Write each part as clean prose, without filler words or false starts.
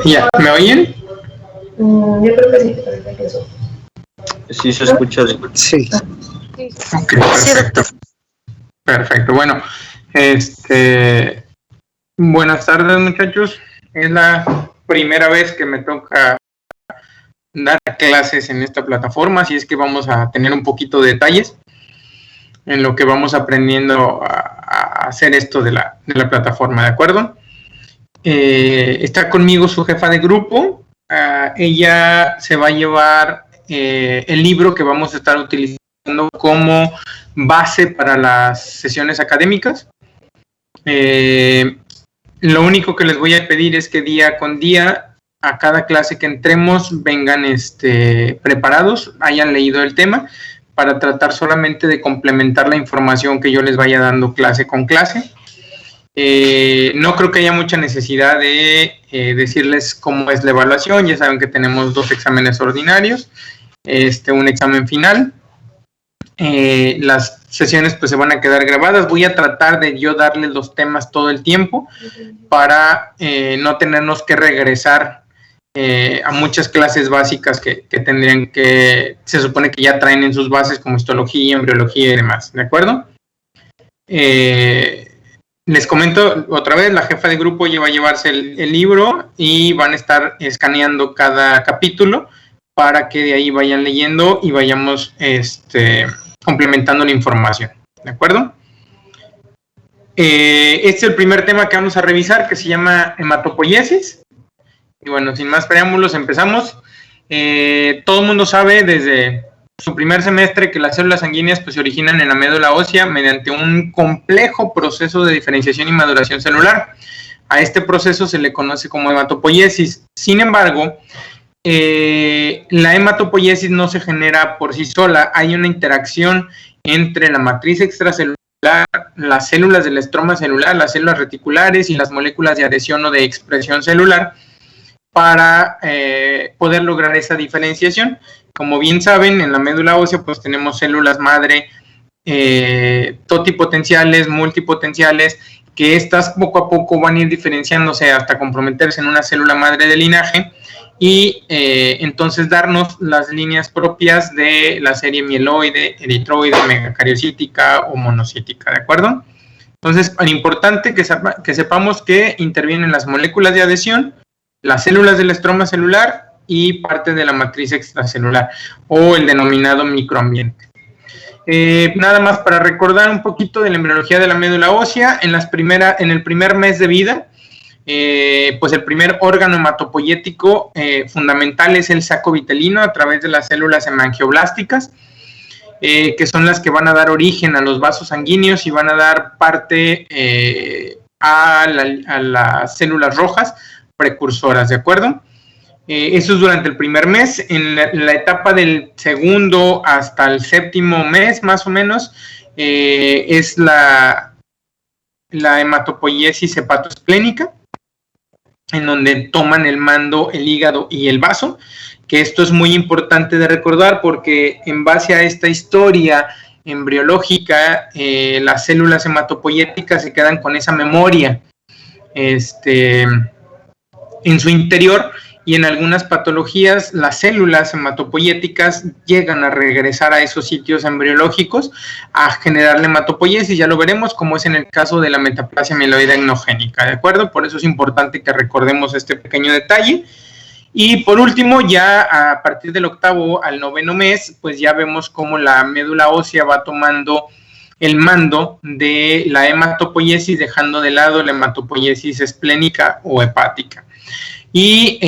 Ya, ¿me oyen? Yo creo que sí, que empezó. Sí, se escucha. Sí. Ok, perfecto. Perfecto, bueno, buenas tardes, muchachos. Es la primera vez que me toca dar clases en esta plataforma, así es que vamos a tener un poquito de detalles en lo que vamos aprendiendo a hacer esto de la plataforma, ¿de acuerdo? Está conmigo su jefa de grupo. Ella se va a llevar el libro que vamos a estar utilizando como base para las sesiones académicas. Lo único que les voy a pedir es que día con día, a cada clase que entremos, vengan preparados, hayan leído el tema, para tratar solamente de complementar la información que yo les vaya dando clase con clase. No creo que haya mucha necesidad de decirles cómo es la evaluación. Ya saben que tenemos 2 exámenes ordinarios, un examen final. Las sesiones pues se van a quedar grabadas. Voy a tratar de yo darles los temas todo el tiempo para no tenernos que regresar a muchas clases básicas que tendrían que, se supone que ya traen en sus bases, como histología, embriología y demás, ¿de acuerdo? Les comento otra vez, la jefa de grupo va a llevarse el libro y van a estar escaneando cada capítulo para que de ahí vayan leyendo y vayamos complementando la información, ¿de acuerdo? Este es el primer tema que vamos a revisar, que se llama hematopoiesis. Y bueno, sin más preámbulos, empezamos. Todo el mundo sabe desde su primer semestre que las células sanguíneas pues se originan en la médula ósea mediante un complejo proceso de diferenciación y maduración celular. A este proceso se le conoce como hematopoiesis. Sin embargo, la hematopoiesis no se genera por sí sola. Hay una interacción entre la matriz extracelular, las células del estroma celular, las células reticulares y las moléculas de adhesión o de expresión celular para poder lograr esa diferenciación. Como bien saben, en la médula ósea pues tenemos células madre totipotenciales, multipotenciales, que estas poco a poco van a ir diferenciándose hasta comprometerse en una célula madre de linaje y entonces darnos las líneas propias de la serie mieloide, eritroide, megacariocítica o monocítica, ¿de acuerdo? Entonces, es importante que sepamos que intervienen las moléculas de adhesión, las células del estroma celular y parte de la matriz extracelular o el denominado microambiente. Nada más para recordar un poquito de la embriología de la médula ósea. En el primer mes de vida, pues el primer órgano hematopoyético fundamental es el saco vitelino a través de las células hemangioblásticas, que son las que van a dar origen a los vasos sanguíneos y van a dar parte a las células rojas precursoras, ¿de acuerdo? Eso es durante el primer mes. En la etapa del segundo hasta el séptimo mes, más o menos, es la hematopoiesis hepatoesplénica, en donde toman el mando el hígado y el vaso, que esto es muy importante de recordar porque en base a esta historia embriológica, las células hematopoyéticas se quedan con esa memoria en su interior, y en algunas patologías las células hematopoyéticas llegan a regresar a esos sitios embriológicos a generar la hematopoiesis. Ya lo veremos, como es en el caso de la metaplasia mieloide acnogénica, ¿de acuerdo? Por eso es importante que recordemos este pequeño detalle. Y por último, ya a partir del 8º al 9º mes, pues ya vemos cómo la médula ósea va tomando el mando de la hematopoiesis, dejando de lado la hematopoiesis esplénica o hepática. Y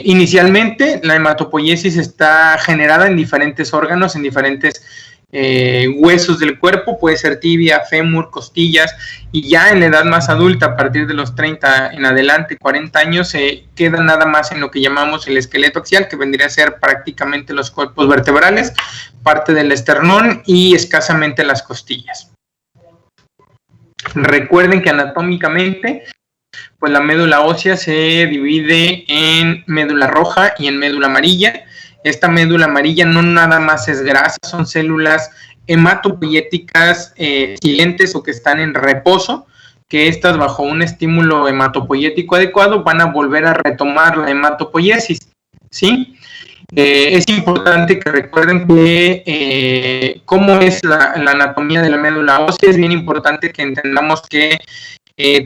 inicialmente la hematopoiesis está generada en diferentes órganos, en diferentes huesos del cuerpo, puede ser tibia, fémur, costillas, y ya en la edad más adulta, a partir de los 30 en adelante, 40 años, se queda nada más en lo que llamamos el esqueleto axial, que vendría a ser prácticamente los cuerpos vertebrales, parte del esternón y escasamente las costillas. Recuerden que anatómicamente pues la médula ósea se divide en médula roja y en médula amarilla. Esta médula amarilla no nada más es grasa, son células hematopoyéticas silentes o que están en reposo, que estas bajo un estímulo hematopoyético adecuado van a volver a retomar la hematopoiesis, ¿sí? Es importante que recuerden que cómo es la anatomía de la médula ósea. Es bien importante que entendamos que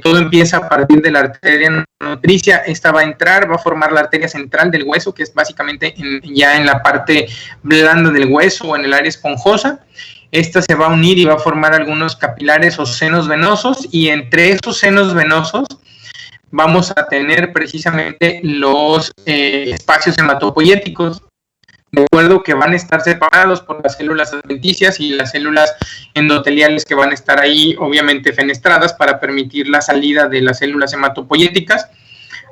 todo empieza a partir de la arteria nutricia. Esta va a entrar, va a formar la arteria central del hueso, que es básicamente ya en la parte blanda del hueso o en el área esponjosa. Esta se va a unir y va a formar algunos capilares o senos venosos, y entre esos senos venosos vamos a tener precisamente los espacios hematopoyéticos, de acuerdo, que van a estar separados por las células adventicias y las células endoteliales, que van a estar ahí obviamente fenestradas para permitir la salida de las células hematopoyéticas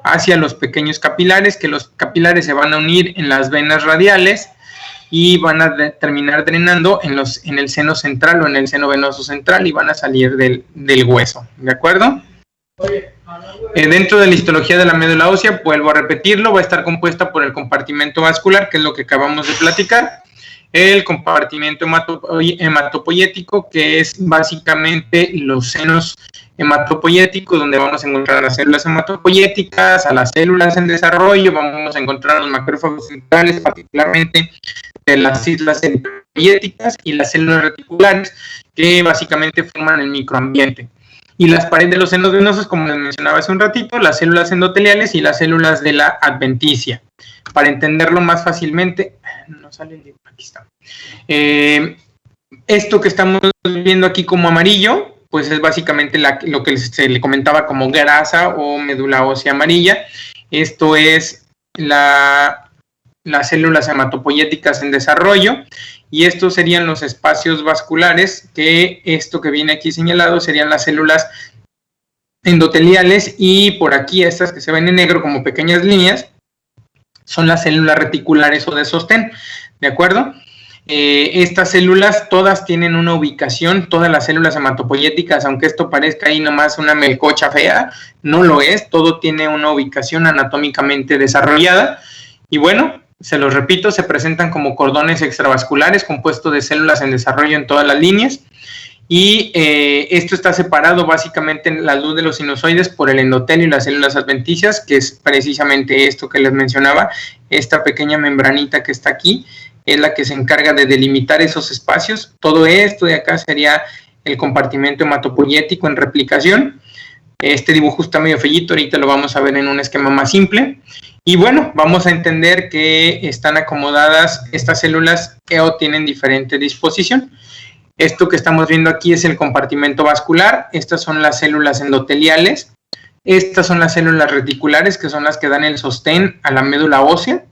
hacia los pequeños capilares, que los capilares se van a unir en las venas radiales y van a terminar drenando en el seno central o en el seno venoso central, y van a salir del hueso, ¿de acuerdo? Dentro de la histología de la médula ósea, vuelvo a repetirlo, va a estar compuesta por el compartimento vascular, que es lo que acabamos de platicar, el compartimento hematopoyético, que es básicamente los senos hematopoyéticos, donde vamos a encontrar a las células hematopoyéticas, a las células en desarrollo, vamos a encontrar a los macrófagos centrales, particularmente de las islas hematopoyéticas, y las células reticulares, que básicamente forman el microambiente. Y las paredes de los senos venosos, como les mencionaba hace un ratito, las células endoteliales y las células de la adventicia. Para entenderlo más fácilmente, no sale el libro, aquí está. Esto que estamos viendo aquí como amarillo, pues es básicamente lo que se le comentaba como grasa o médula ósea amarilla. Esto es las células hematopoyéticas en desarrollo, y estos serían los espacios vasculares, que esto que viene aquí señalado serían las células endoteliales, y por aquí estas que se ven en negro como pequeñas líneas son las células reticulares o de sostén, ¿de acuerdo? Estas células todas tienen una ubicación, todas las células hematopoyéticas, aunque esto parezca ahí nomás una melcocha fea, no lo es, todo tiene una ubicación anatómicamente desarrollada. Y bueno, se los repito, se presentan como cordones extravasculares compuestos de células en desarrollo en todas las líneas, y esto está separado básicamente en la luz de los sinusoides por el endotelio y las células adventicias, que es precisamente esto que les mencionaba. Esta pequeña membranita que está aquí es la que se encarga de delimitar esos espacios. Todo esto de acá sería el compartimento hematopoyético en replicación. Este dibujo está medio fellito, ahorita lo vamos a ver en un esquema más simple. Y bueno, vamos a entender que están acomodadas estas células que tienen diferente disposición. Esto que estamos viendo aquí es el compartimento vascular. Estas son las células endoteliales. Estas son las células reticulares, que son las que dan el sostén a la médula ósea,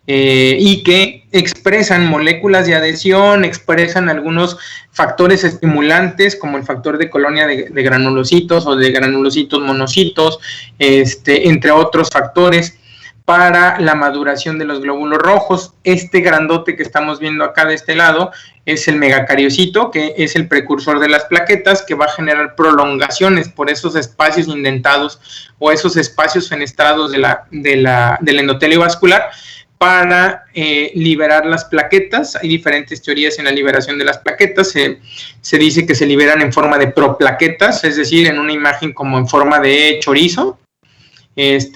y que expresan moléculas de adhesión, expresan algunos factores estimulantes, como el factor de colonia de granulocitos o de granulocitos monocitos, entre otros factores, para la maduración de los glóbulos rojos. Este grandote que estamos viendo acá de este lado es el megacariocito, que es el precursor de las plaquetas, que va a generar prolongaciones por esos espacios indentados o esos espacios fenestrados del endotelio vascular, para liberar las plaquetas. Hay diferentes teorías en la liberación de las plaquetas. Se dice que se liberan en forma de proplaquetas, es decir, en una imagen como en forma de chorizo.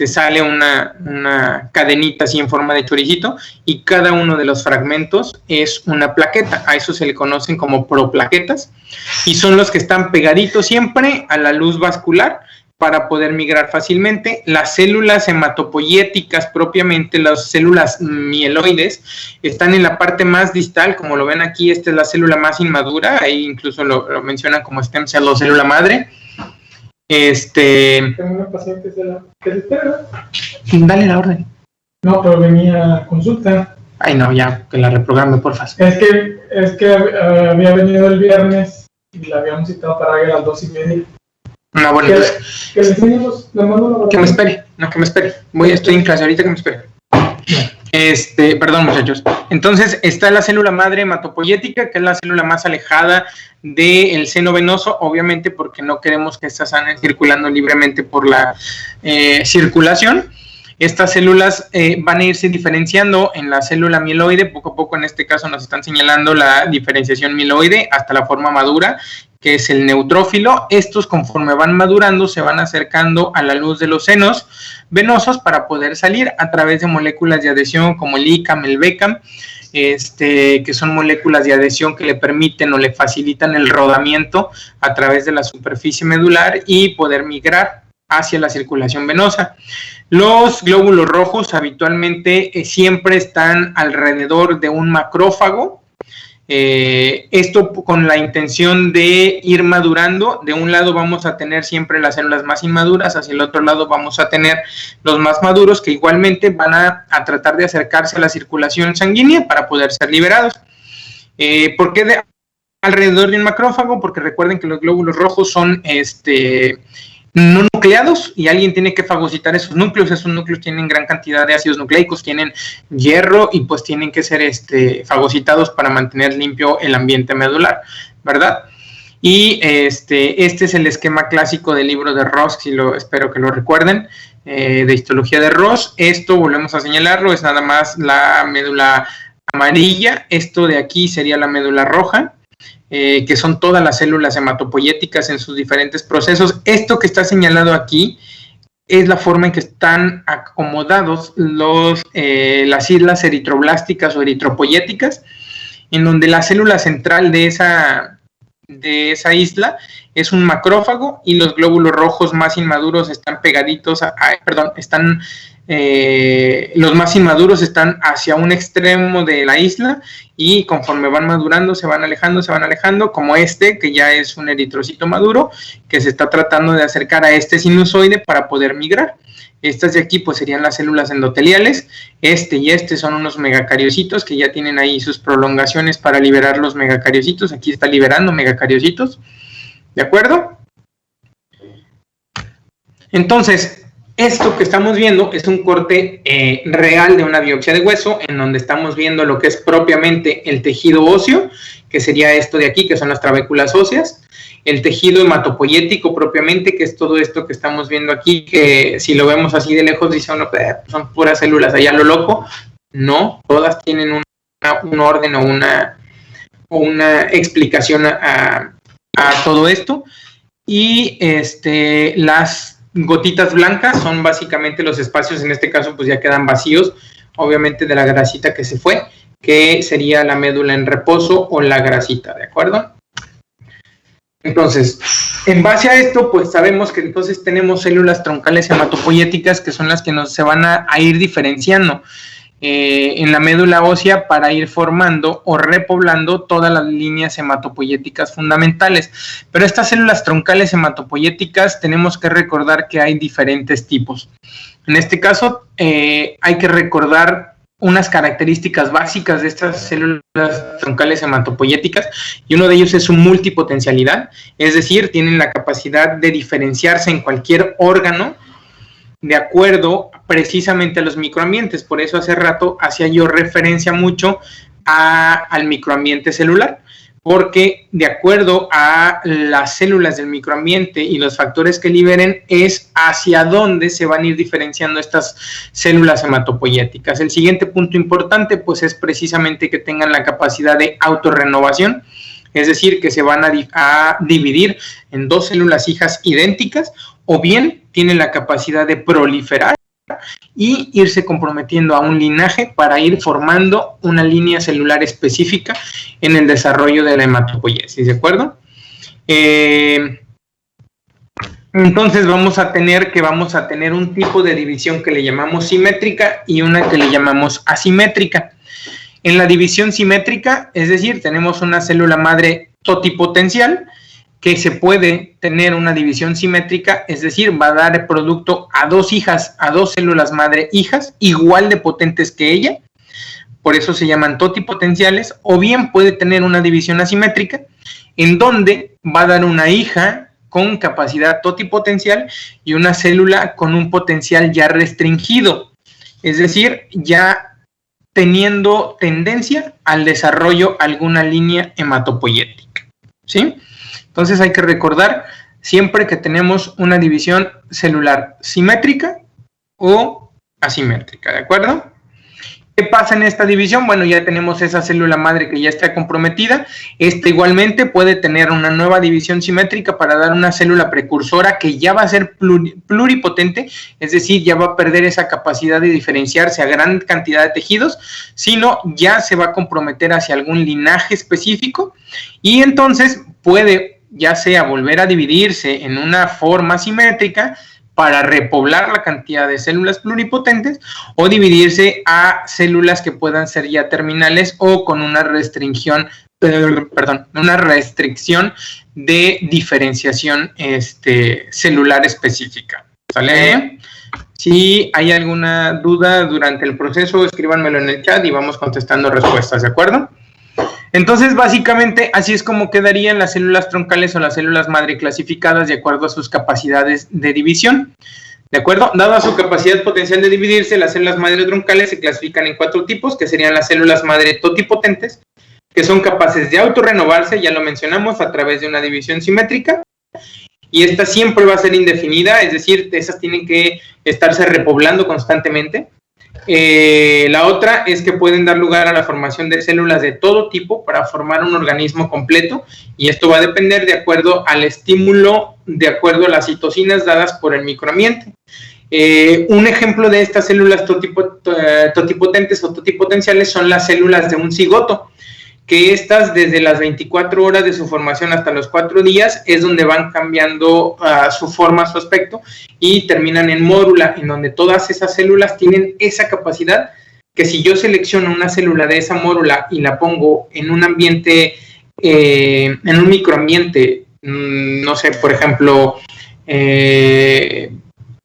Sale una cadenita así en forma de choricito, y cada uno de los fragmentos es una plaqueta. A eso se le conocen como proplaquetas, y son los que están pegaditos siempre a la luz vascular para poder migrar fácilmente. Las células hematopoyéticas propiamente, las células mieloides, están en la parte más distal, como lo ven aquí. Esta es la célula más inmadura, ahí incluso lo mencionan como stem cell o célula madre. Tengo una paciente que se espera. Dale la orden. No, pero venía a consulta. Ay, no, ya, que la reprograme, porfa. Es que había venido el viernes y la habíamos citado para ir a las 2:30. No, bueno, que entonces, le enseñemos, le mando una que me espere, estoy en clase ahorita, que me espere. Perdón, muchachos. Entonces está la célula madre hematopoyética, que es la célula más alejada del seno venoso, obviamente porque no queremos que estas anden circulando libremente por la circulación. Estas células van a irse diferenciando en la célula mieloide. Poco a poco, en este caso, nos están señalando la diferenciación mieloide hasta la forma madura, que es el neutrófilo. Estos, conforme van madurando, se van acercando a la luz de los senos venosos para poder salir a través de moléculas de adhesión como el ICAM, el BECAM, que son moléculas de adhesión que le permiten o le facilitan el rodamiento a través de la superficie medular y poder migrar hacia la circulación venosa. Los glóbulos rojos habitualmente siempre están alrededor de un macrófago, esto con la intención de ir madurando. De un lado vamos a tener siempre las células más inmaduras, hacia el otro lado vamos a tener los más maduros, que igualmente van a tratar de acercarse a la circulación sanguínea para poder ser liberados. ¿Por qué alrededor de un macrófago? Porque recuerden que los glóbulos rojos son no nucleados y alguien tiene que fagocitar esos núcleos. Esos núcleos tienen gran cantidad de ácidos nucleicos, tienen hierro y pues tienen que ser fagocitados para mantener limpio el ambiente medular, ¿verdad? Y este es el esquema clásico del libro de Ross, espero que lo recuerden, de histología de Ross. Esto, volvemos a señalarlo, es nada más la médula amarilla. Esto de aquí sería la médula roja, que son todas las células hematopoyéticas en sus diferentes procesos. Esto que está señalado aquí es la forma en que están acomodados las islas eritroblásticas o eritropoyéticas, en donde la célula central de esa isla es un macrófago y los glóbulos rojos más inmaduros están pegaditos, los más inmaduros están hacia un extremo de la isla y conforme van madurando se van alejando, como que ya es un eritrocito maduro que se está tratando de acercar a este sinusoide para poder migrar. Estas de aquí pues serían las células endoteliales. Y son unos megacariocitos que ya tienen ahí sus prolongaciones para liberar los megacariocitos. Aquí está liberando megacariocitos, ¿de acuerdo? Entonces, esto que estamos viendo es un corte real de una biopsia de hueso, en donde estamos viendo lo que es propiamente el tejido óseo, que sería esto de aquí, que son las trabéculas óseas, el tejido hematopoyético propiamente, que es todo esto que estamos viendo aquí, que si lo vemos así de lejos dice uno, son puras células, allá lo loco. No, todas tienen un orden o una explicación a todo esto. Y las gotitas blancas son básicamente los espacios, en este caso pues ya quedan vacíos, obviamente de la grasita que se fue, que sería la médula en reposo o la grasita, ¿de acuerdo? Entonces, en base a esto, pues sabemos que entonces tenemos células troncales hematopoyéticas, que son las que se van a ir diferenciando en la médula ósea para ir formando o repoblando todas las líneas hematopoyéticas fundamentales. Pero estas células troncales hematopoyéticas tenemos que recordar que hay diferentes tipos. En este caso, hay que recordar unas características básicas de estas células troncales hematopoyéticas, y uno de ellos es su multipotencialidad, es decir, tienen la capacidad de diferenciarse en cualquier órgano de acuerdo precisamente a los microambientes. Por eso hace rato hacía yo referencia mucho al microambiente celular, porque de acuerdo a las células del microambiente y los factores que liberen es hacia dónde se van a ir diferenciando estas células hematopoyéticas. El siguiente punto importante pues es precisamente que tengan la capacidad de autorrenovación, es decir, que se van a dividir en dos células hijas idénticas, o bien tienen la capacidad de proliferar y irse comprometiendo a un linaje para ir formando una línea celular específica en el desarrollo de la hematopoiesis, ¿de acuerdo? Entonces vamos a tener un tipo de división que le llamamos simétrica y una que le llamamos asimétrica. En la división simétrica, es decir, tenemos una célula madre totipotencial que se puede tener una división simétrica, es decir, va a dar producto a dos células madre hijas, igual de potentes que ella, por eso se llaman totipotenciales, o bien puede tener una división asimétrica, en donde va a dar una hija con capacidad totipotencial y una célula con un potencial ya restringido, es decir, ya teniendo tendencia al desarrollo alguna línea hematopoyética, ¿sí? Entonces hay que recordar siempre que tenemos una división celular simétrica o asimétrica, ¿de acuerdo? ¿Qué pasa en esta división? Bueno, ya tenemos esa célula madre que ya está comprometida. Esta igualmente puede tener una nueva división simétrica para dar una célula precursora que ya va a ser pluripotente, es decir, ya va a perder esa capacidad de diferenciarse a gran cantidad de tejidos, sino ya se va a comprometer hacia algún linaje específico y entonces puede ya sea volver a dividirse en una forma simétrica para repoblar la cantidad de células pluripotentes o dividirse a células que puedan ser ya terminales o con una restricción de diferenciación celular específica. ¿Sale? Si hay alguna duda durante el proceso, escríbanmelo en el chat y vamos contestando respuestas, ¿de acuerdo? Entonces, básicamente, así es como quedarían las células troncales o las células madre clasificadas de acuerdo a sus capacidades de división. ¿De acuerdo? Dada su capacidad potencial de dividirse, las células madre troncales se clasifican en 4 tipos, que serían las células madre totipotentes, que son capaces de autorrenovarse, ya lo mencionamos, a través de una división simétrica, y esta siempre va a ser indefinida, es decir, esas tienen que estarse repoblando constantemente. La otra es que pueden dar lugar a la formación de células de todo tipo para formar un organismo completo, y esto va a depender de acuerdo al estímulo, de acuerdo a las citocinas dadas por el microambiente. Un ejemplo de estas células totipotentes o totipotenciales son las células de un cigoto, que estas desde las 24 horas de su formación hasta los 4 días es donde van cambiando su forma, su aspecto, y terminan en mórula, en donde todas esas células tienen esa capacidad que si yo selecciono una célula de esa mórula y la pongo en un ambiente, en un microambiente, no sé, por ejemplo, de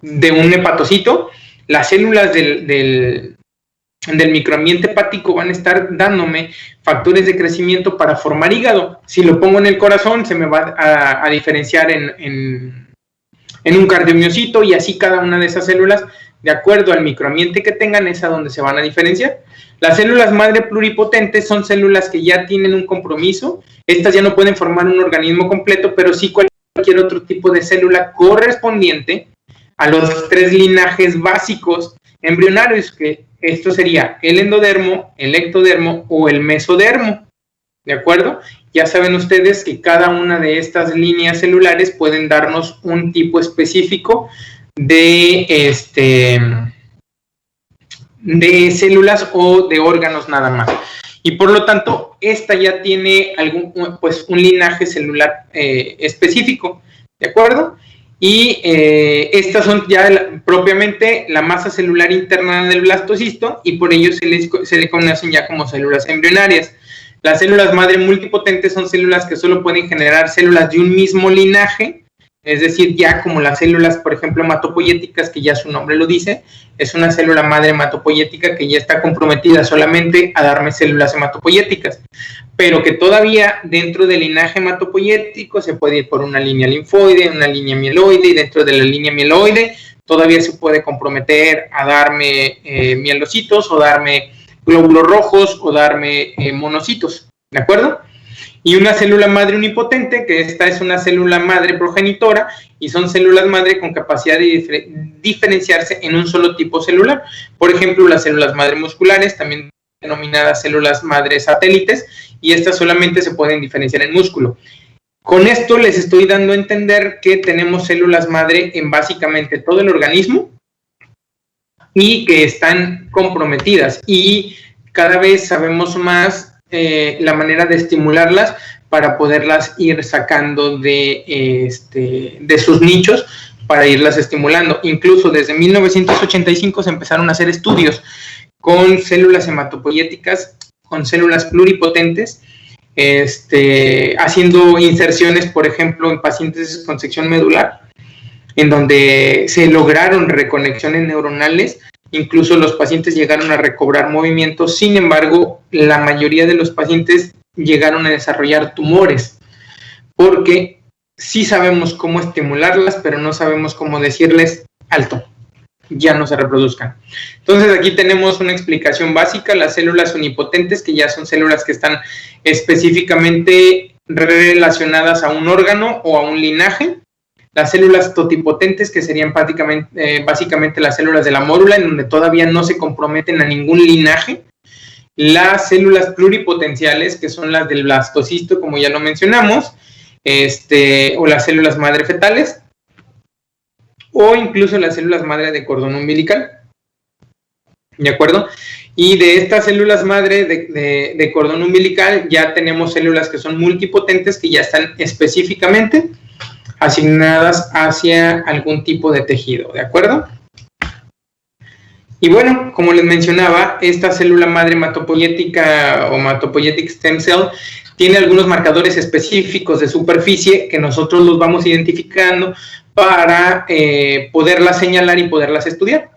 un hepatocito, las células del microambiente hepático van a estar dándome factores de crecimiento para formar hígado. Si lo pongo en el corazón, se me va a diferenciar en un cardiomiocito, y así cada una de esas células, de acuerdo al microambiente que tengan, es a donde se van a diferenciar. Las células madre pluripotentes son células que ya tienen un compromiso. Estas ya no pueden formar un organismo completo, pero sí cualquier otro tipo de célula correspondiente a los 3 linajes básicos embrionarios, que esto sería el endodermo, el ectodermo o el mesodermo, ¿de acuerdo? Ya saben ustedes que cada una de estas líneas celulares pueden darnos un tipo específico de células o de órganos nada más. Y por lo tanto, esta ya tiene un linaje celular específico, ¿de acuerdo? Y estas son ya propiamente la masa celular interna del blastocisto, y por ello se le conocen ya como células embrionarias. Las células madre multipotentes son células que solo pueden generar células de un mismo linaje, es decir, ya como las células, por ejemplo, hematopoyéticas, que ya su nombre lo dice, es una célula madre hematopoyética que ya está comprometida solamente a darme células hematopoyéticas, pero que todavía dentro del linaje hematopoyético se puede ir por una línea linfoide, una línea mieloide, y dentro de la línea mieloide todavía se puede comprometer a darme mielocitos, o darme glóbulos rojos, o darme monocitos, ¿de acuerdo? Y una célula madre unipotente, que esta es una célula madre progenitora, y son células madre con capacidad de diferenciarse en un solo tipo celular. Por ejemplo, las células madre musculares, también denominadas células madre satélites, y estas solamente se pueden diferenciar en músculo. Con esto les estoy dando a entender que tenemos células madre en básicamente todo el organismo, y que están comprometidas, y cada vez sabemos más la manera de estimularlas para poderlas ir sacando de sus nichos, para irlas estimulando. Incluso desde 1985 se empezaron a hacer estudios con células hematopoyéticas, con células pluripotentes, haciendo inserciones, por ejemplo, en pacientes con sección medular, en donde se lograron reconexiones neuronales. Incluso los pacientes llegaron a recobrar movimiento. Sin embargo, la mayoría de los pacientes llegaron a desarrollar tumores, porque sí sabemos cómo estimularlas, pero no sabemos cómo decirles alto, ya no se reproduzcan. Entonces aquí tenemos una explicación básica. Las células unipotentes, que ya son células que están específicamente relacionadas a un órgano o a un linaje, las células totipotentes, que serían básicamente las células de la mórula, en donde todavía no se comprometen a ningún linaje, las células pluripotenciales, que son las del blastocisto, como ya lo mencionamos, o las células madre fetales, o incluso las células madre de cordón umbilical, ¿de acuerdo? Y de estas células madre de cordón umbilical ya tenemos células que son multipotentes, que ya están específicamente asignadas hacia algún tipo de tejido, ¿de acuerdo? Y bueno, como les mencionaba, esta célula madre hematopoyética o hematopoietic stem cell tiene algunos marcadores específicos de superficie que nosotros los vamos identificando para poderlas señalar y poderlas estudiar,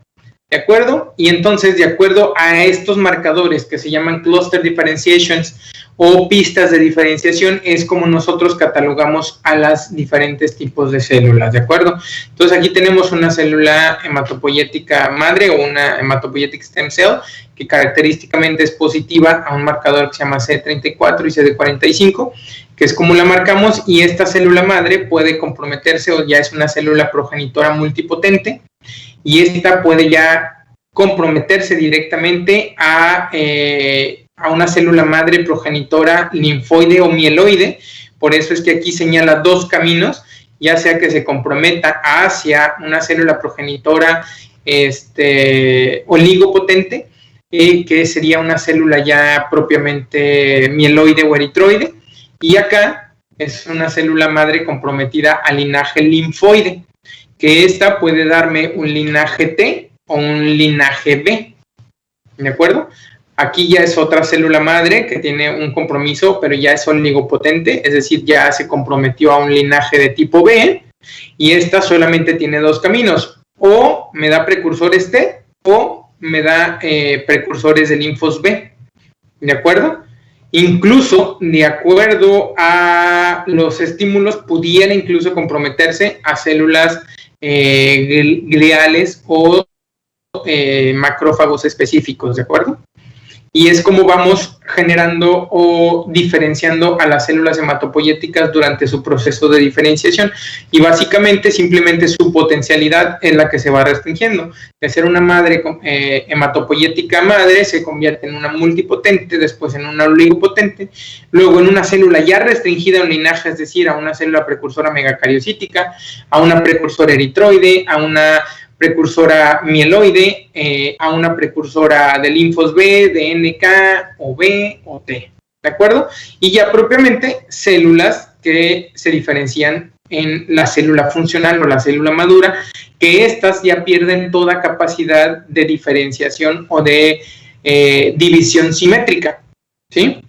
¿de acuerdo? Y entonces, de acuerdo a estos marcadores que se llaman cluster differentiations o pistas de diferenciación, es como nosotros catalogamos a las diferentes tipos de células, ¿de acuerdo? Entonces aquí tenemos una célula hematopoyética madre o una hematopoietic stem cell que característicamente es positiva a un marcador que se llama CD34 y CD45, que es como la marcamos, y esta célula madre puede comprometerse o ya es una célula progenitora multipotente, y esta puede ya comprometerse directamente a una célula madre progenitora linfoide o mieloide. Por eso es que aquí señala dos caminos, ya sea que se comprometa hacia una célula progenitora oligopotente, que sería una célula ya propiamente mieloide o eritroide, y acá es una célula madre comprometida al linaje linfoide, que esta puede darme un linaje T o un linaje B, ¿de acuerdo? Aquí ya es otra célula madre que tiene un compromiso, pero ya es oligopotente, es decir, ya se comprometió a un linaje de tipo B, y esta solamente tiene dos caminos: o me da precursores T o me da precursores de linfos B, ¿de acuerdo? Incluso, de acuerdo a los estímulos, pudiera incluso comprometerse a células gliales o macrófagos específicos, ¿de acuerdo? Y es como vamos generando o diferenciando a las células hematopoyéticas durante su proceso de diferenciación, y básicamente simplemente su potencialidad es la que se va restringiendo. De ser una madre hematopoyética madre se convierte en una multipotente, después en una oligopotente, luego en una célula ya restringida a un linaje, es decir, a una célula precursora megacariocítica, a una precursora eritroide, a una precursora mieloide, a una precursora de linfos B, de NK o B o T, ¿de acuerdo? Y ya propiamente células que se diferencian en la célula funcional o la célula madura, que estas ya pierden toda capacidad de diferenciación o de división simétrica, ¿sí?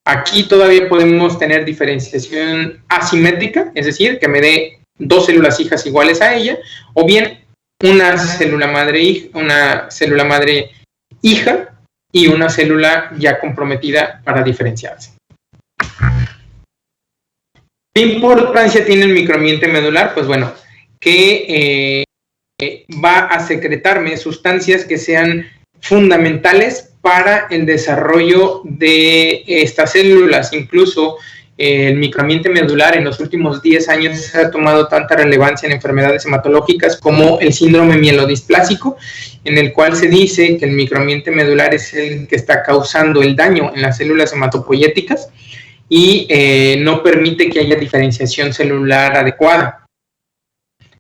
Aquí todavía podemos tener diferenciación asimétrica, es decir, que me dé dos células hijas iguales a ella, o bien una célula madre hija y una célula ya comprometida para diferenciarse. ¿Qué importancia tiene el microambiente medular? Pues bueno, que va a secretarme sustancias que sean fundamentales para el desarrollo de estas células. Incluso el microambiente medular en los últimos 10 años ha tomado tanta relevancia en enfermedades hematológicas como el síndrome mielodisplásico, en el cual se dice que el microambiente medular es el que está causando el daño en las células hematopoyéticas y no permite que haya diferenciación celular adecuada.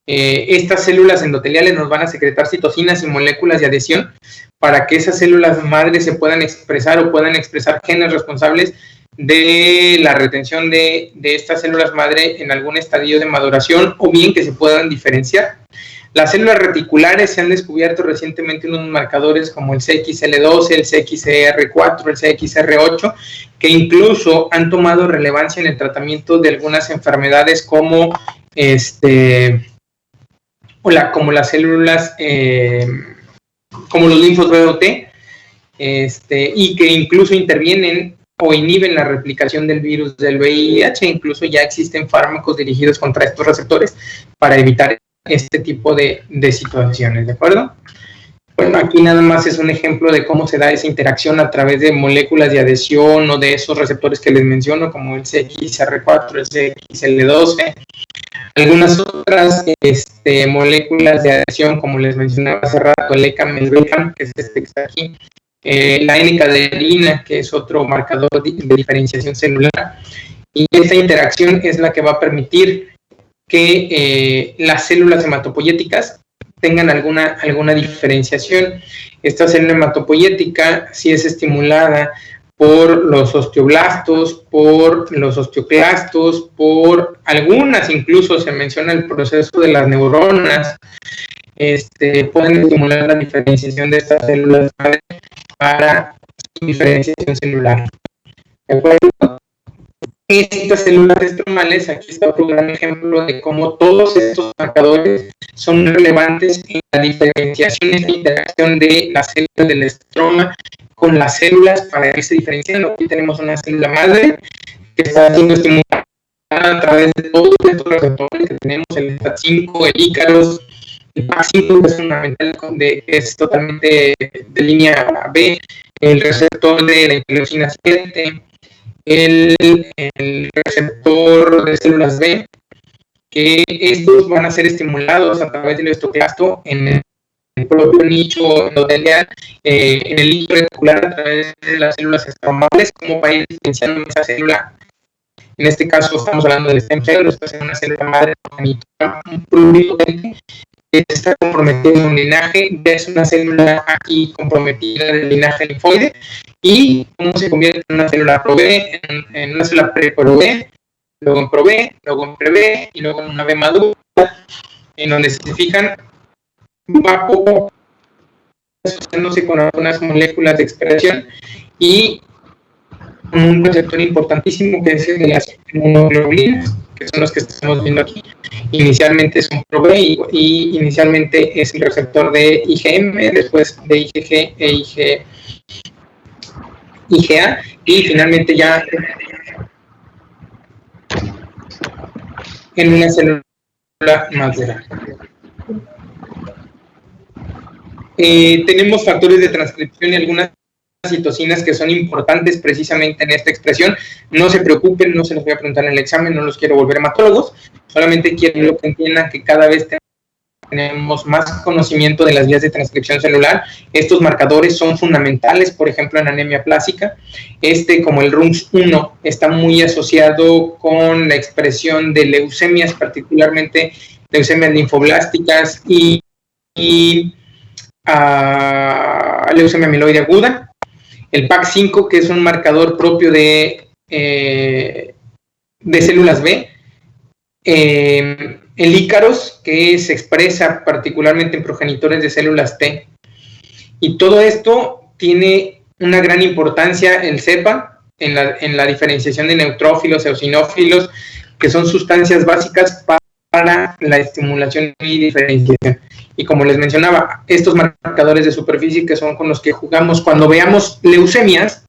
Estas células endoteliales nos van a secretar citocinas y moléculas de adhesión para que esas células madres se puedan expresar o puedan expresar genes responsables de la retención de estas células madre en algún estadio de maduración, o bien que se puedan diferenciar. Las células reticulares se han descubierto recientemente unos marcadores como el CXL12, el CXR4, el CXR8, que incluso han tomado relevancia en el tratamiento de algunas enfermedades como como las células, como los linfos B o T, y que incluso intervienen o inhiben la replicación del virus del VIH. Incluso ya existen fármacos dirigidos contra estos receptores para evitar este tipo de situaciones, ¿de acuerdo? Bueno, aquí nada más es un ejemplo de cómo se da esa interacción a través de moléculas de adhesión o de esos receptores que les menciono, como el CXR4, el CXL12, Algunas otras moléculas de adhesión, como les mencionaba hace rato, el ECAM, el BECAM, que es este que está aquí, la N-cadenina, que es otro marcador de diferenciación celular, y esta interacción es la que va a permitir que las células hematopoyéticas tengan alguna diferenciación. Esta célula hematopoyética, si es estimulada por los osteoblastos, por los osteoclastos, por algunas, incluso se menciona el proceso de las neuronas, pueden estimular la diferenciación de estas células para diferenciación celular. ¿De acuerdo? Estas células estromales, aquí está otro gran ejemplo de cómo todos estos marcadores son relevantes en la diferenciación y la interacción de las células del estroma con las células para irse diferenciando. Aquí tenemos una célula madre que está siendo estimulada a través de todos estos receptores que tenemos, el STAT5, el Ícaros, el PAC5, que es fundamental, es totalmente de línea B, el receptor de la interleucina 7, el receptor de células B, que estos van a ser estimulados a través del osteoclasto en el propio nicho endotelial, en el nicho reticular a través de las células estromales, como para ir diferenciando esa célula. En este caso estamos hablando del stem cell, esta es una célula madre progenitora, un pluripotente que está comprometido en un linaje, ya es una célula aquí comprometida del linaje linfoide, y cómo se convierte en una célula pro-B, en una célula pre-pro-B, luego en pro-B, luego en pre-B, y luego en una B madura, en donde se fijan, va poco asociándose con algunas moléculas de expresión, y un receptor importantísimo que es el de las inmunoglobulinas, que son los que estamos viendo aquí. Inicialmente son pro-B y inicialmente es el receptor de IgM, después de IgG e IgA, y finalmente ya en una célula madura. Tenemos factores de transcripción y algunas citocinas que son importantes precisamente en esta expresión. No se preocupen, no se los voy a preguntar en el examen, no los quiero volver hematólogos, solamente quiero que entiendan que cada vez tenemos más conocimiento de las vías de transcripción celular. Estos marcadores son fundamentales, por ejemplo, en anemia plástica. Como el RUNX1, está muy asociado con la expresión de leucemias, particularmente leucemias linfoblásticas y leucemia amiloide aguda. El PAC5, que es un marcador propio de células B. El Ícaros, que se expresa particularmente en progenitores de células T. Y todo esto tiene una gran importancia, el cepa, en la diferenciación de neutrófilos, eosinófilos, que son sustancias básicas para la estimulación y diferenciación. Y como les mencionaba, estos marcadores de superficie que son con los que jugamos cuando veamos leucemias,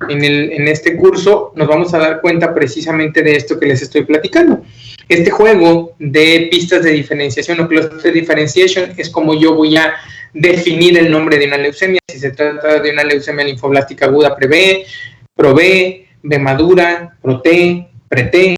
en este curso nos vamos a dar cuenta precisamente de esto que les estoy platicando. Este juego de pistas de diferenciación o cluster differentiation es como yo voy a definir el nombre de una leucemia, si se trata de una leucemia linfoblástica aguda pre-B, pro-B, B madura, pro-T, pre-T.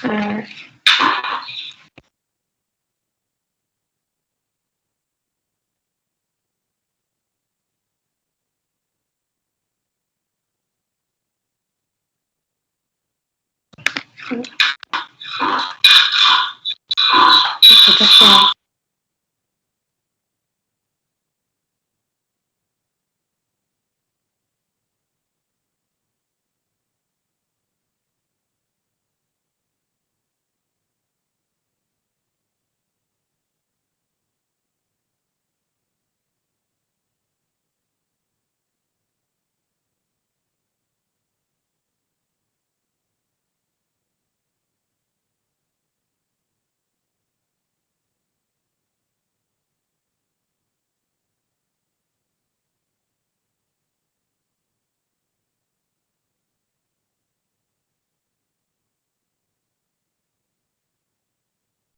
Ah, se escucha feo.